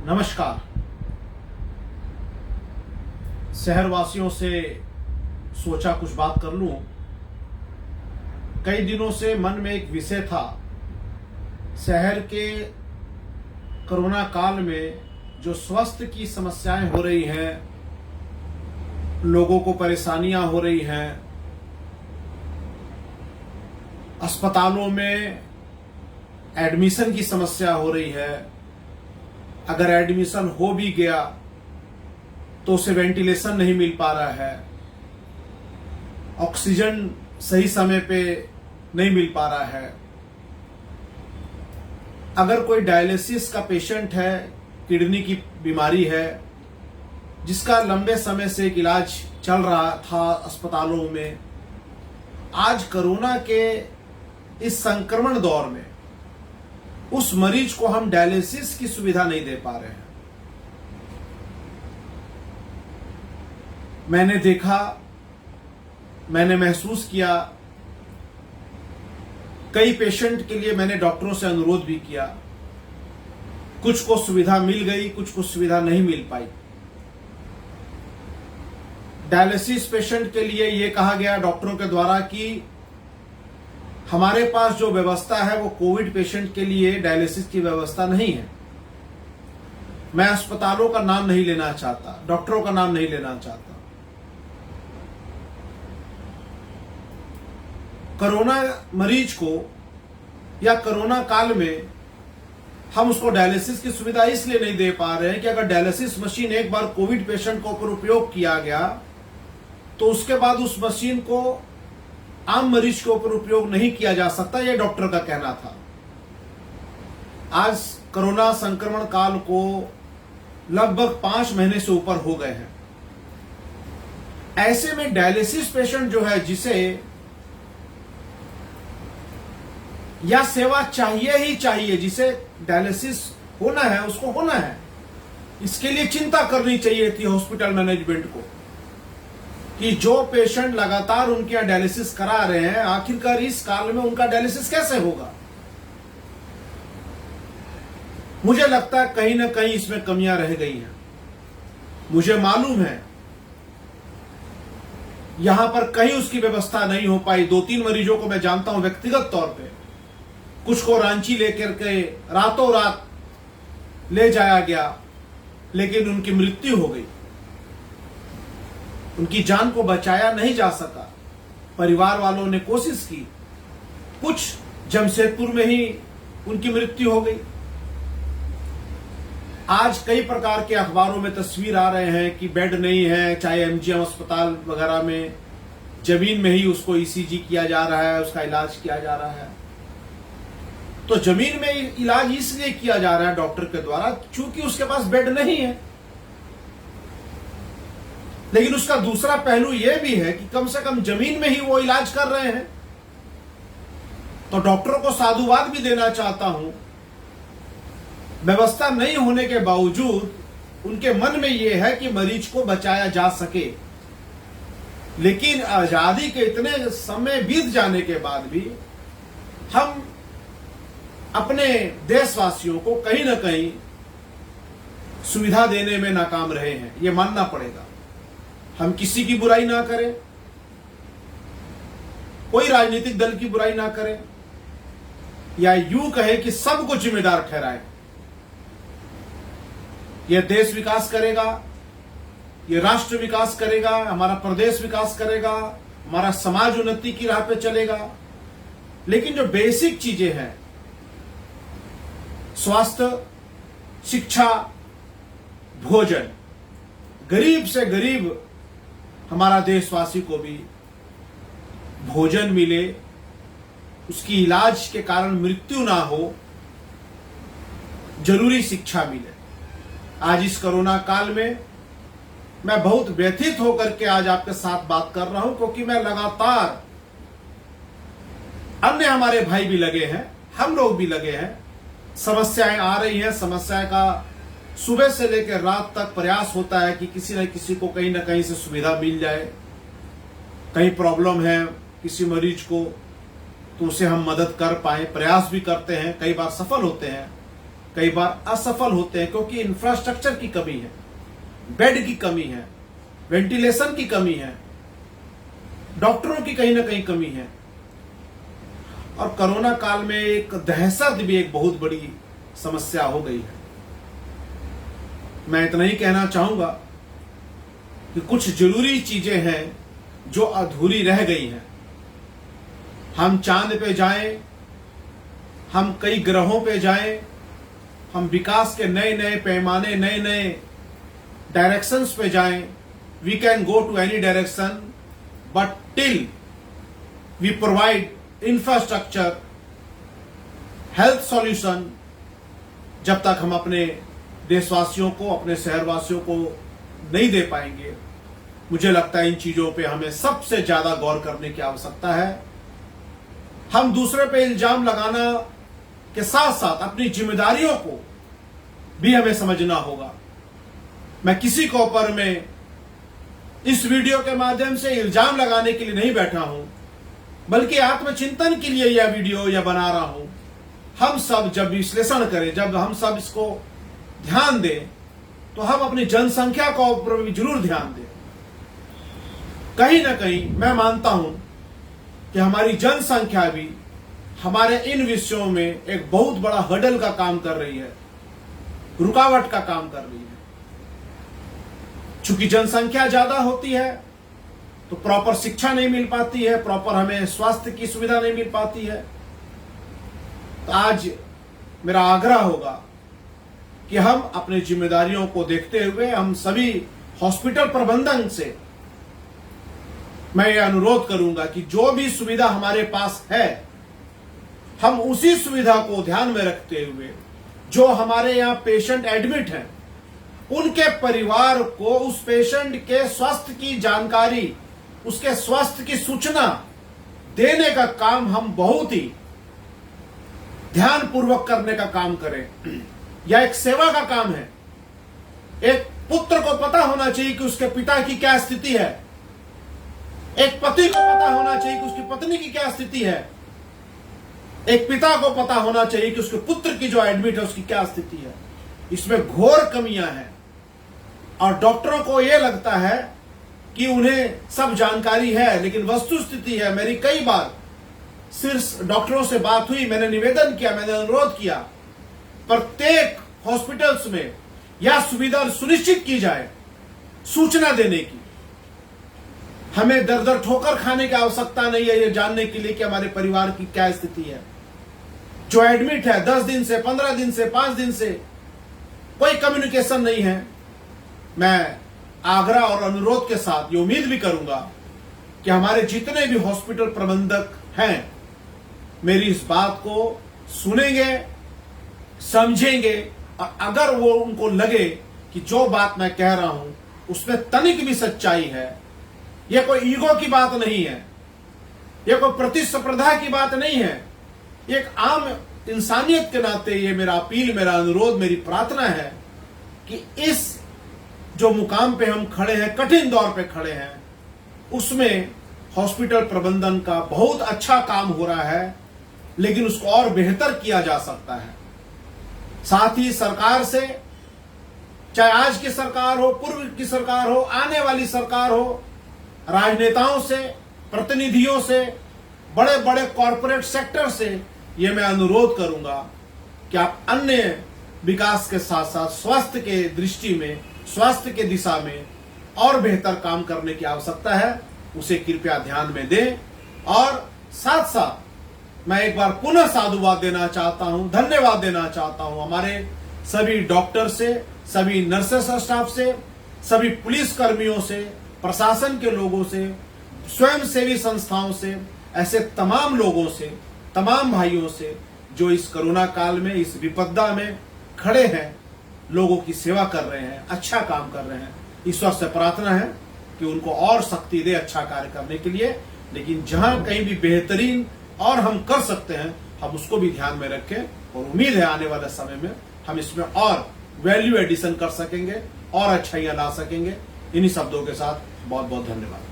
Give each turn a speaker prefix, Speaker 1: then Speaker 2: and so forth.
Speaker 1: नमस्कार। शहरवासियों से सोचा कुछ बात कर लूं। कई दिनों से मन में एक विषय था। शहर के कोरोना काल में जो स्वास्थ्य की समस्याएं हो रही हैं, लोगों को परेशानियां हो रही हैं, अस्पतालों में एडमिशन की समस्या हो रही है। अगर एडमिशन हो भी गया तो उसे वेंटिलेशन नहीं मिल पा रहा है, ऑक्सीजन सही समय पे नहीं मिल पा रहा है। अगर कोई डायलिसिस का पेशेंट है, किडनी की बीमारी है, जिसका लंबे समय से एक इलाज चल रहा था अस्पतालों में, आज कोरोना के इस संक्रमण दौर में उस मरीज को हम डायलिसिस की सुविधा नहीं दे पा रहे हैं। मैंने देखा, मैंने महसूस किया, कई पेशेंट के लिए मैंने डॉक्टरों से अनुरोध भी किया। कुछ को सुविधा मिल गई, कुछ को सुविधा नहीं मिल पाई। डायलिसिस पेशेंट के लिए यह कहा गया डॉक्टरों के द्वारा कि हमारे पास जो व्यवस्था है वो कोविड पेशेंट के लिए डायलिसिस की व्यवस्था नहीं है। मैं अस्पतालों का नाम नहीं लेना चाहता, डॉक्टरों का नाम नहीं लेना चाहता। कोरोना मरीज को या कोरोना काल में हम उसको डायलिसिस की सुविधा इसलिए नहीं दे पा रहे हैं कि अगर डायलिसिस मशीन एक बार कोविड पेशेंट के ऊपर उपयोग किया गया तो उसके बाद उस मशीन को आम मरीज के ऊपर उपयोग नहीं किया जा सकता, यह डॉक्टर का कहना था। आज कोरोना संक्रमण काल को लगभग 5 महीने से ऊपर हो गए हैं। ऐसे में डायलिसिस पेशेंट जो है, जिसे यह सेवा चाहिए ही चाहिए, जिसे डायलिसिस होना है उसको होना है, इसके लिए चिंता करनी चाहिए थी हॉस्पिटल मैनेजमेंट को कि जो पेशेंट लगातार उनके यहां डायलिसिस करा रहे हैं, आखिरकार इस काल में उनका डायलिसिस कैसे होगा। मुझे लगता है कहीं ना कहीं इसमें कमियां रह गई हैं। मुझे मालूम है यहां पर कहीं उसकी व्यवस्था नहीं हो पाई। 2-3 मरीजों को मैं जानता हूं व्यक्तिगत तौर पे। कुछ को रांची लेकर के रातों रात ले जाया गया, लेकिन उनकी मृत्यु हो गई। उनकी जान को बचाया नहीं जा सका। परिवार वालों ने कोशिश की, कुछ जमशेदपुर में ही उनकी मृत्यु हो गई। आज कई प्रकार के अखबारों में तस्वीर आ रहे हैं कि बेड नहीं है, चाहे एमजीएम अस्पताल वगैरह में जमीन में ही उसको ईसीजी किया जा रहा है, उसका इलाज किया जा रहा है। तो जमीन में इलाज इसलिए किया जा रहा है डॉक्टर के द्वारा क्योंकि उसके पास बेड नहीं है। लेकिन उसका दूसरा पहलू यह भी है कि कम से कम जमीन में ही वो इलाज कर रहे हैं। तो डॉक्टरों को साधुवाद भी देना चाहता हूं। व्यवस्था नहीं होने के बावजूद उनके मन में यह है कि मरीज को बचाया जा सके। लेकिन आजादी के इतने समय बीत जाने के बाद भी हम अपने देशवासियों को कहीं ना कहीं सुविधा देने में नाकाम रहे हैं, यह मानना पड़ेगा। हम किसी की बुराई ना करें, कोई राजनीतिक दल की बुराई ना करें, या यूं कहें कि सबको जिम्मेदार ठहराएं। यह देश विकास करेगा, यह राष्ट्र विकास करेगा, हमारा प्रदेश विकास करेगा, हमारा समाज उन्नति की राह पे चलेगा। लेकिन जो बेसिक चीजें हैं, स्वास्थ्य, शिक्षा, भोजन, गरीब से गरीब हमारा देशवासी को भी भोजन मिले, उसकी इलाज के कारण मृत्यु ना हो, जरूरी शिक्षा मिले। आज इस कोरोना काल में मैं बहुत व्यथित होकर के आज आपके साथ बात कर रहा हूं, क्योंकि मैं लगातार, अन्य हमारे भाई भी लगे हैं, हम लोग भी लगे हैं, समस्याएं आ रही हैं। समस्या का सुबह से लेकर रात तक प्रयास होता है कि किसी न किसी को कहीं ना कहीं से सुविधा मिल जाए। कहीं प्रॉब्लम है किसी मरीज को तो उसे हम मदद कर पाए, प्रयास भी करते हैं, कई बार सफल होते हैं। कई बार असफल होते हैं क्योंकि इंफ्रास्ट्रक्चर की कमी है, बेड की कमी है, वेंटिलेशन की कमी है, डॉक्टरों की कहीं ना कहीं कमी है। और कोरोना काल में एक दहशत भी एक बहुत बड़ी समस्या हो गई है। मैं इतना ही कहना चाहूंगा कि कुछ जरूरी चीजें हैं जो अधूरी रह गई हैं। हम चांद पे जाएं, हम कई ग्रहों पे जाएं, हम विकास के नए नए पैमाने, नए नए डायरेक्शंस पे जाएं। We can go to any direction, but till we provide infrastructure, health solution, जब तक हम अपने देशवासियों को, अपने शहरवासियों को नहीं दे पाएंगे, मुझे लगता है इन चीजों पे हमें सबसे ज्यादा गौर करने की आवश्यकता है। हम दूसरे पे इल्जाम लगाना के साथ साथ अपनी जिम्मेदारियों को भी हमें समझना होगा। मैं किसी के ऊपर में इस वीडियो के माध्यम से इल्जाम लगाने के लिए नहीं बैठा हूं, बल्कि आत्मचिंतन के लिए यह वीडियो या बना रहा हूं। हम सब जब विश्लेषण करें, जब हम सब इसको ध्यान दें, तो हम अपनी जनसंख्या को ऊपर भी जरूर ध्यान दें। कहीं ना कहीं मैं मानता हूं कि हमारी जनसंख्या भी हमारे इन विषयों में एक बहुत बड़ा हर्डल का काम कर रही है, रुकावट का काम कर रही है। चूंकि जनसंख्या ज्यादा होती है तो प्रॉपर शिक्षा नहीं मिल पाती है, प्रॉपर हमें स्वास्थ्य की सुविधा नहीं मिल पाती है। तो आज मेरा आग्रह होगा कि हम अपनी जिम्मेदारियों को देखते हुए हम सभी हॉस्पिटल प्रबंधन से मैं ये अनुरोध करूंगा कि जो भी सुविधा हमारे पास है, हम उसी सुविधा को ध्यान में रखते हुए जो हमारे यहाँ पेशेंट एडमिट हैं, उनके परिवार को उस पेशेंट के स्वास्थ्य की जानकारी, उसके स्वास्थ्य की सूचना देने का काम हम बहुत ही ध्यान पूर्वक करने का काम करें। यह एक सेवा का काम है। एक पुत्र को पता होना चाहिए कि उसके पिता की क्या स्थिति है, एक पति को पता होना चाहिए कि उसकी पत्नी की क्या स्थिति है, एक पिता को पता होना चाहिए कि उसके पुत्र की जो एडमिट है उसकी क्या स्थिति है। इसमें घोर कमियां हैं और डॉक्टरों को यह लगता है कि उन्हें सब जानकारी है, लेकिन वस्तु स्थिति है। मेरी कई बार शीर्ष डॉक्टरों से बात हुई, मैंने निवेदन किया, मैंने अनुरोध किया, प्रत्येक हॉस्पिटल्स में यह सुविधा सुनिश्चित की जाए सूचना देने की। हमें दर दर ठोकर खाने की आवश्यकता नहीं है ये जानने के लिए कि हमारे परिवार की क्या स्थिति है। जो एडमिट है 10 दिन से, 15 दिन से, 5 दिन से कोई कम्युनिकेशन नहीं है। मैं आग्रह और अनुरोध के साथ ये उम्मीद भी करूंगा कि हमारे जितने भी हॉस्पिटल प्रबंधक हैं मेरी इस बात को सुनेंगे, समझेंगे, और अगर वो उनको लगे कि जो बात मैं कह रहा हूं उसमें तनिक भी सच्चाई है, यह कोई ईगो की बात नहीं है, यह कोई प्रतिस्पर्धा की बात नहीं है, एक आम इंसानियत के नाते ये मेरा अपील, मेरा अनुरोध, मेरी प्रार्थना है कि इस जो मुकाम पे हम खड़े हैं, कठिन दौर पे खड़े हैं, उसमें हॉस्पिटल प्रबंधन का बहुत अच्छा काम हो रहा है, लेकिन उसको और बेहतर किया जा सकता है। साथ ही सरकार से, चाहे आज की सरकार हो, पूर्व की सरकार हो, आने वाली सरकार हो, राजनेताओं से, प्रतिनिधियों से, बड़े बड़े कॉरपोरेट सेक्टर से यह मैं अनुरोध करूंगा कि आप अन्य विकास के साथ साथ स्वास्थ्य के दृष्टि में, स्वास्थ्य के दिशा में और बेहतर काम करने की आवश्यकता है, उसे कृपया ध्यान में दें। और साथ साथ मैं एक बार पुनः साधुवाद देना चाहता हूं, धन्यवाद देना चाहता हूं हमारे सभी डॉक्टर से, सभी नर्सेस स्टाफ से, सभी पुलिस कर्मियों से, प्रशासन के लोगों से, स्वयंसेवी संस्थाओं से, ऐसे तमाम लोगों से, तमाम भाइयों से जो इस कोरोना काल में, इस विपदा में खड़े हैं, लोगों की सेवा कर रहे हैं, अच्छा काम कर रहे हैं। ईश्वर से प्रार्थना है कि उनको और शक्ति दे अच्छा कार्य करने के लिए। लेकिन जहां कहीं भी बेहतरीन और हम कर सकते हैं, हम उसको भी ध्यान में रखें, और उम्मीद है आने वाले समय में हम इसमें और वैल्यू एडिशन कर सकेंगे और अच्छाइयां ला सकेंगे। इन्हीं शब्दों के साथ बहुत बहुत धन्यवाद।